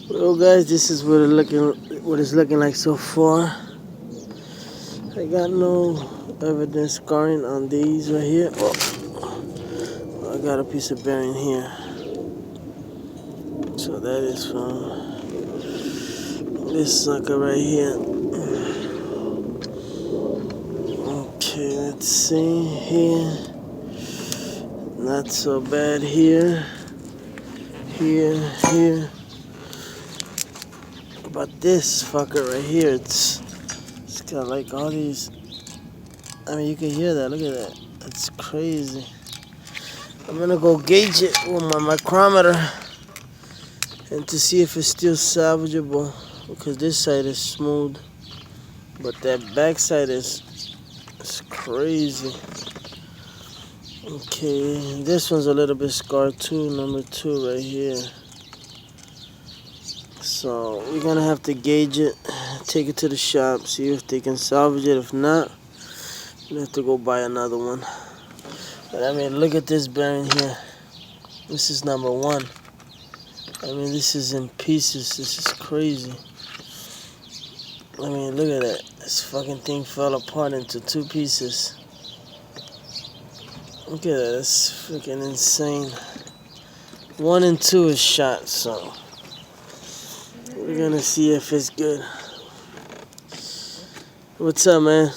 Well guys, this is what it's looking like so far. I got no evidence scarring on these right here. Oh, I got a piece of bearing here. So that is from this sucker right here. Okay, let's see here. Not so bad here. Here. But this fucker right here, it's got like all these. I mean, you can hear that. Look at that. That's crazy. I'm gonna go gauge it with my micrometer and to see if it's still salvageable, because this side is smooth, but that back side is crazy. Okay, this one's a little bit scarred too, number 2 right here. So we're gonna have to gauge it, take it to the shop, see if they can salvage it. If not, we have to go buy another one. But I mean, look at this bearing here. This is number 1. I mean, this is in pieces. This is crazy. I mean, look at that. This fucking thing fell apart into 2 pieces. Look at that. That's freaking insane. 1 and 2 is shot, so we're gonna see if it's good. What's up, man?